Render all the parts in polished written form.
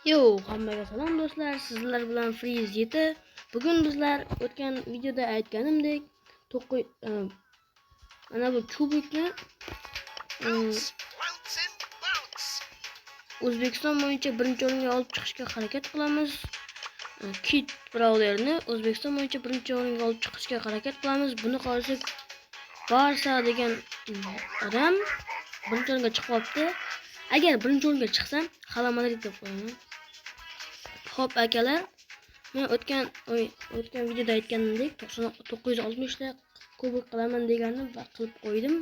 Yo, hammaga salom do'stlar. Sizlar bilan Freeze yeti. Bugun bizlar o'tgan videoda aytganimdek, ana bu kubikni O'zbekiston bo'yicha birinchi o'ringa olib chiqishga harakat qilamiz. Kit Brawlerni O'zbekiston bo'yicha birinchi o'ringa olib chiqishga harakat qilamiz. Buni qolsak Barsa degan odam birinchi o'ringa chiqib qolibdi. Agar birinchi o'ringa chiqsam, Hala Madrid deb qo'yaman. Xo'p akalar, men o'tgan videoda aytganimdek 960 ta kubik qilaman degandim va qilib qo'ydim.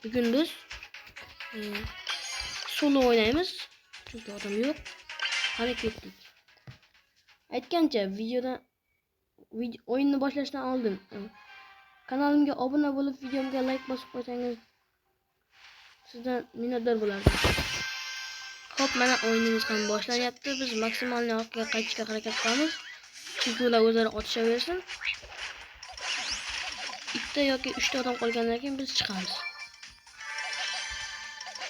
Bugun biz solo o'ynaymiz, chunki odam yo'q. Qani ketdik. Aytgancha o'yinni boshlashdan oldin kanalimga obuna bo'lib, videomga like bosib qo'ysangiz sizdan minnatdor bo'lardim. Xo'p, mana o'yinimiz ham boshlanyapti. Biz maksimalni orqaga qaytishga harakat qilamiz. Chunki ular o'zlari otishaversin. Ikkita yoki 3 ta odam qolgandan keyin biz chiqamiz.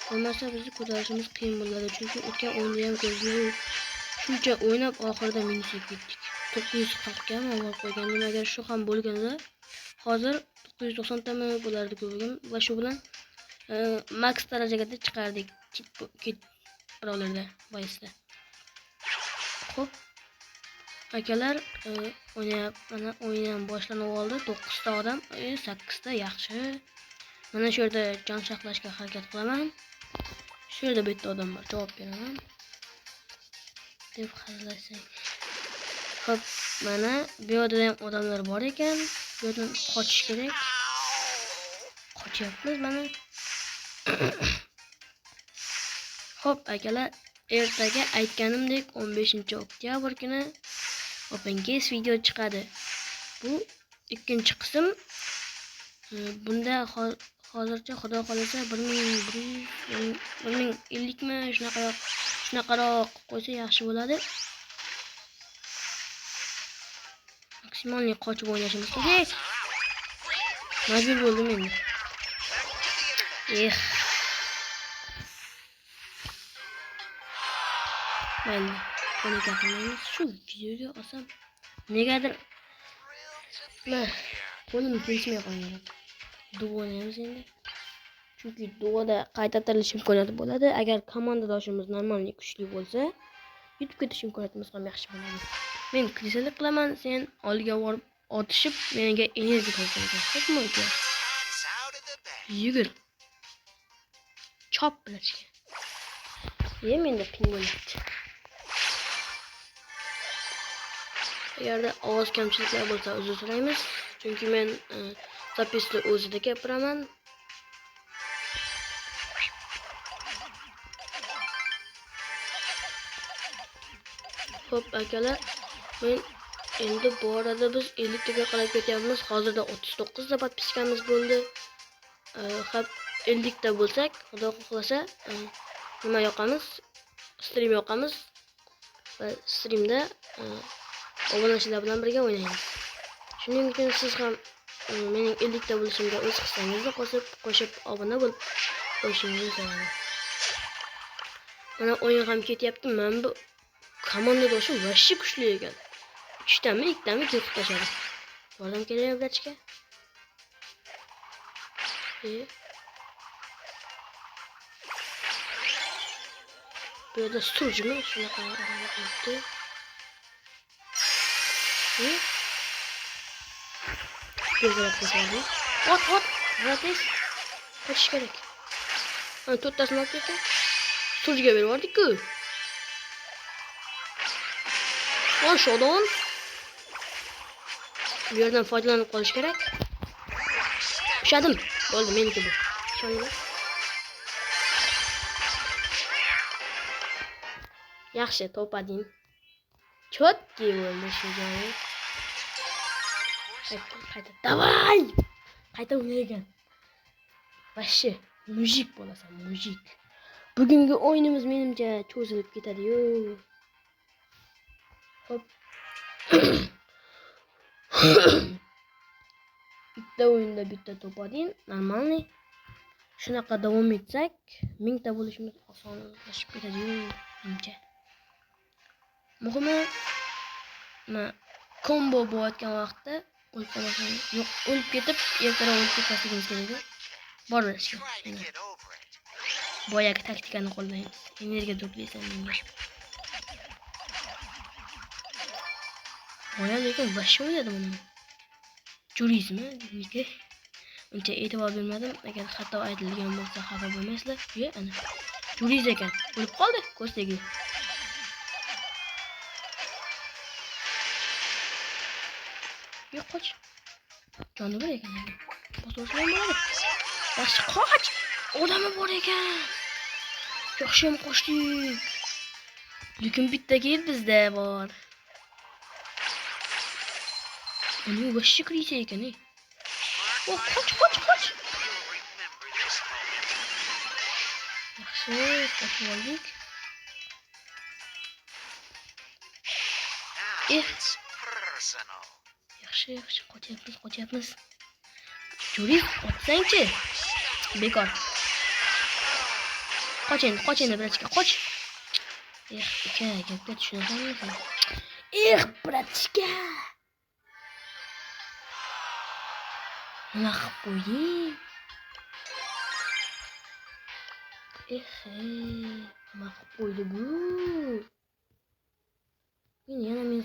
Bo'lmasa bizni ko'tarishimiz qiyin bo'ladi. Chunki o'tgan o'yinda ham ko'rdingiz, shuncha o'ynab oxirida minusga ketdik. 940 ga avval qo'ygandim. Agar shu ham bo'lganda, hozir 990 ta bo'lardi kubigim va shu bilan max darajagacha chiqardik. Kit Brawlerda boisda. Xo'p, akalar, o'yin boshlanib oldi. 9 ta odam, 8 ta yaxshi. Mana shu yerda jon saqlashga harakat qilaman. Shu yerda bitta odam bor, javob beraman deb hazillasang. Xo'p, mana bu yerda ham odamlar bor ekan. Bu yerdan qochish kerak. Qochyapmiz mana. Xo'p akalar, ertaga aytganimdek 15-oktyabr kuni Open Case video chiqadi. Bu ikkinchi qism. Bunda hozircha xudo xolasa 1050 mi shunaqaroq qo'ysa yaxshi bo'ladi. Maksimalni qochib o'ynashimiz kerak. Majbur bo'ldim endi. Mayli, qo'nika qilmaymiz. Shu videoga olsam negadir qo'lim kelishmay qolgan. Duo o'ynaymiz endi. Chunki duoda qayta tirilish imkoniyati bo'ladi. Agar komandadoshimiz normalniy kuchli bo'lsa, yutib ketish imkoniyatimiz ham yaxshi bo'ladi. Men krisalik qilaman, sen oldiga borib otishib, menga energiya to'playsan. Xo'pmi aka? Yugur. Chop bilashga. Menda ping bo'lyapti. Agarda ovoz kamchiliklar bo'lsa uzr so'raymiz, chunki men zapisni o'zida gapiraman. Xo'p akalar, men endi bu orada biz 50 taga qarab ketyapmiz. Hozirda 39 ta podpiskamiz bo'ldi. Xo'p, 50 ta bo'lsak, xudo xohlasa nima yoqamiz? Stream yoqamiz va streamda obunachilar bilan birga o'ynaymiz. Shuning uchun siz ham mening 50 ta bo'lishimga o'z hissangizni qo'shib obuna bo'lib qo'yishingizni so'raman. Mana o'yin ham ketyapti. Men bu komandadoshim vashshi kuchli ekan. 3 tami, 2 tami ketib tashadi. Yordam kerak brachka. Bu yerda sturjmi? Shunaqa qilibdi. Ot, rates. Qochish kerak. Ana to'rttasini olib ketdi. Sturjga berib yubordik-ku. Shodon. Bu yerdan foydalanib qolish kerak. Ushadim. Bo'ldi, meniki bu. Ishoninglar. Yaxshi to'pading. Chotki bo'ldi shu joyi. Qayta. Davay! Qayta o'ynagan. Vashshi, mujik bo'lasan, mujik. Bugungi o'yinimiz menimcha cho'zilib ketadi-yu. Hop. Bitta o'yinda bitta to'pading, normalniy. Shunaqa davom etsak, 1000 ta bo'lishimiz osonlashib ketadi-yu, menimcha. Muhimi kombo bo'layotgan vaqtda o'lib qolmasang, yo'q o'lib ketib, ertaroq o'lib ketmasligimiz kerak. Borishga. Boyagi taktikani qo'llaymiz. Energiya to'playsan menga. Boya lekin vashsho o'ynadi buni. Turizmi? Nega? Uncha e'tibor bermadim. Agar xato aytilgan bo'lsa xafa bo'lmaysizlar. Ana. Turiz ekan. O'lib qoldi ko'zdagi. Yo'q qoch. Joni bor ekan. Bosishlar bo'ladi. Yaxshi qoch. Odami bor ekan. Yaxshi ham qochdik. Lekin bitta kel bizda bor. Uni vashshi kirisa ekan. O qoch. Yaxshi, qochib oldik. Yaxshi, qochyapmiz. Juriz, otsang-chi. Bekor. Qoch endi bratchka, qoch. Aka, gapga tushunasanmi? Bratchka. Nima qilib qo'yding? Nima qilib qo'ydi bu? Yana meni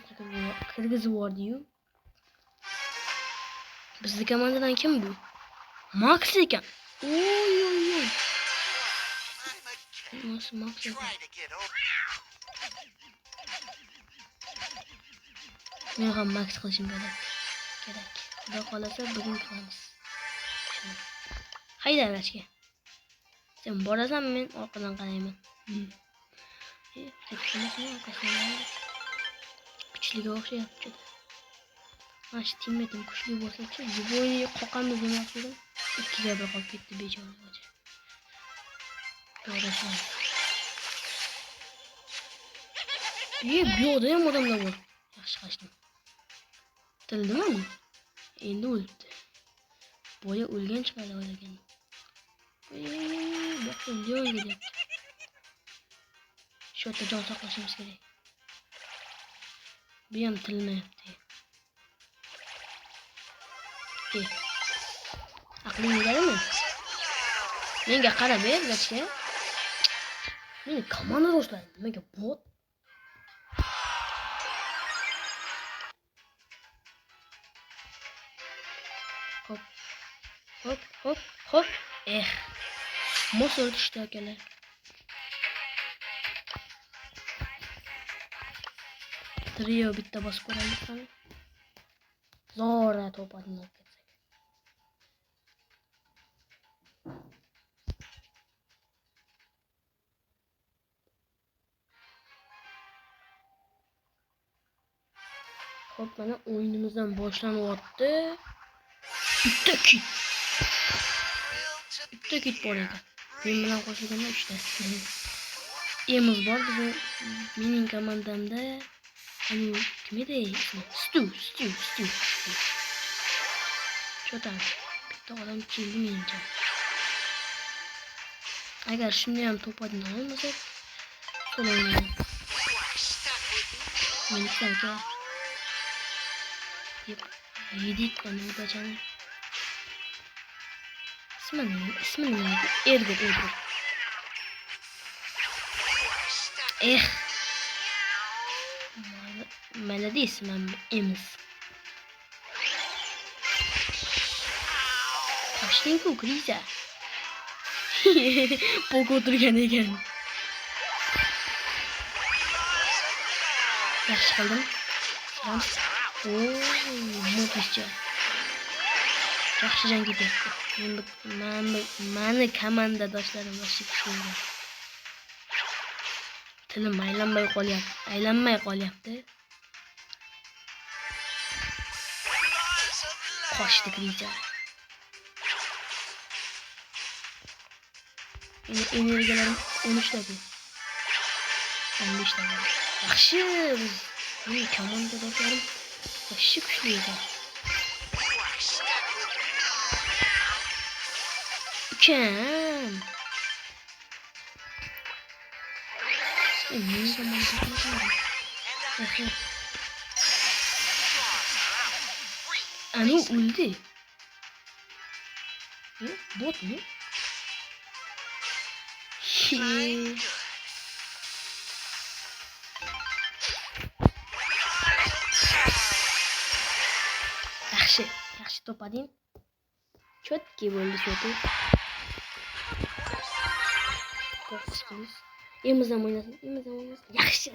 kirgizib yubordi-yu. Bizning komandadan kim bu? Max ekan. Oy. Nasıl Max ekan? Men ham Max qilishim kerak. Xudo xolasa bugun qilamiz. Hayda Rashka. Sen borasan, men orqadan qarayman. Kuchliga o'xshayapti. Mana shu teammetim kuchli bo'lsa-chi, yuboyni qoqamiz demoqchidim. Ikkiga bir qolib ketdi bechora. To'g'ri. Bu yo'qda ham odamlar bor. Yaxshi qashdim. Tildimi? Endi o'libdi. Boya o'lgan chiqadi o'ylagan. Boqqa Leon kelyapti. Shu yerda jon saqlashimiz kerak. Bu ham tilmayapti. Aqling yetadimi? Menga qarab ber, Rashka. Meni komanda do'stlarim, nimaga bot? Hop. Mosor tushdi akalar. Trio bitta bosib ko'raylik qani. Zora to'patni olib ketsak. Hop, mana o'yinimizdan boshlanyapti. Bitta kit bor ekan. Men bilan qo'shilganda 3 ta. Emiz bor mening komandamda. Kim edi? Stu. Cho'tan. Bitta odam keldi menimcha. Agar shunday ham to'patni olmasak, qo'layman. Men sanki yedik buni bachani. İsmi neydi? Edgar. Melody ismim Emiz. Kaçtın ki Griza? Poco oturgan ekan. Yaxshi qildim. Mutlaka. Yaxshi jang ketyapti. Mani komandadoshlarim yaxshi kuchli. Tilim aylanmay qolyapti. Qochdi Griza. Energiyalarim 13 ta. 15 ta. Yaxshi. Mening komandadoshlarim yaxshi kuchli ekan. Kim? Anu o'ldi. Botmi? Yaxshi to'pading. Chotki bo'ldi choti. Qo'rqishimiz. Emizam o'ynasin. Yaxshi.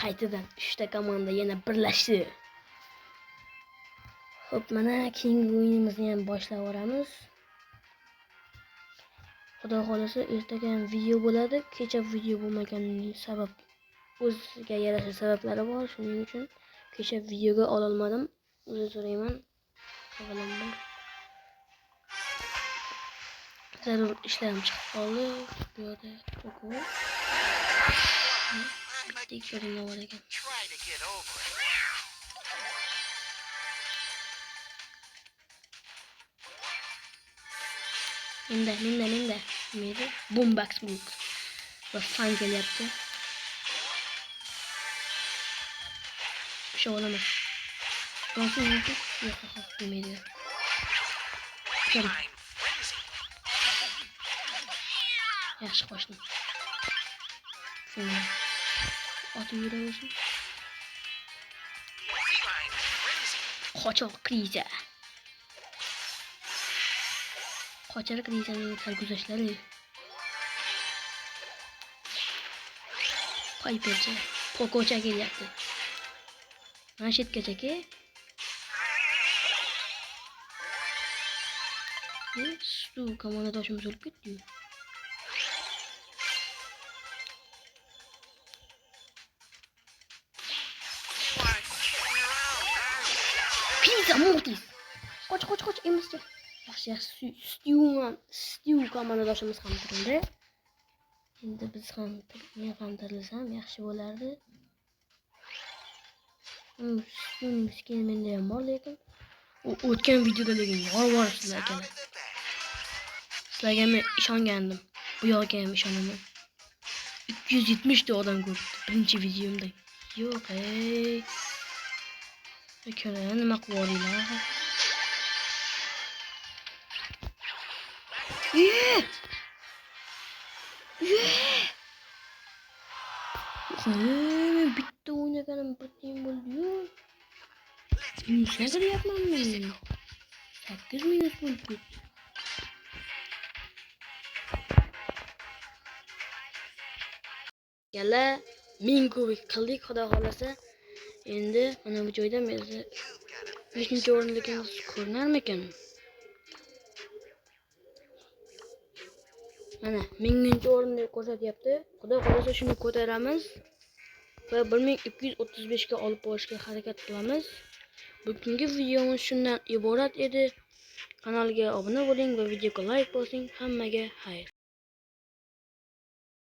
Qaytadan 3 ta komanda yana birlashdi. Xo'p, mana keyingi o'yinimizni ham boshlab yuboramiz. Xudo xolasa ertaga ham video bo'ladi. Kecha video bo'lmaganining sabab o'ziga yarasha sabablari bor. Shuning uchun kecha videoga ola olmadim. Uzr so'rayman. Avvalambor zarur ishlarim chiqib qoldi. Bu yerda o'quv. Bitta ikkita bor ekan. Minda. Nima Boombox book. Va fan kelyapti. Shu olaman. Yo'q, bilmaydi. Yaxshi qo'shdim. Shuni otib yuraversin. Qochoq kriza. Qochoq krizaning sarguzashtlari. Paypercha, pokocha kelyapti. Mana shu yergacha-ki. Shu komandoshimiz o'lib ketdi. Pizza Mortis. Qoch emascha. Yaxshi. Stew komandoshimiz ham tirildi. Endi biz ham tirilsam yaxshi bo'lardi. Miskin menda ham bor lekin o'tgan videoda lekin bor sizlar akalar. Sizlarga men ishongandim. Bu yoqqa ham ishonaman. 270 ta odam ko'rdi birinchi videomda. Yo'q, akalar nima qilyapsizlar? Bitta o'ynaganim bir tiyin bo'ldi-yu. Nima qilyapman men? 8 minut bo'lib ketdi. Yalla, men ko'rik qildik, xudo xolasa. Endi mana bu joyda meni 5-o'rinligimiz ko'rinarmikan? Mana 1000-o'rinni ko'rsatyapti. Xudo xolasa shuni ko'taramiz va 1235 ga olib borishga harakat qilamiz. Bugungi videomiz shundan iborat edi. Kanalga obuna bo'ling va videoga like bosing. Hammaga xayr.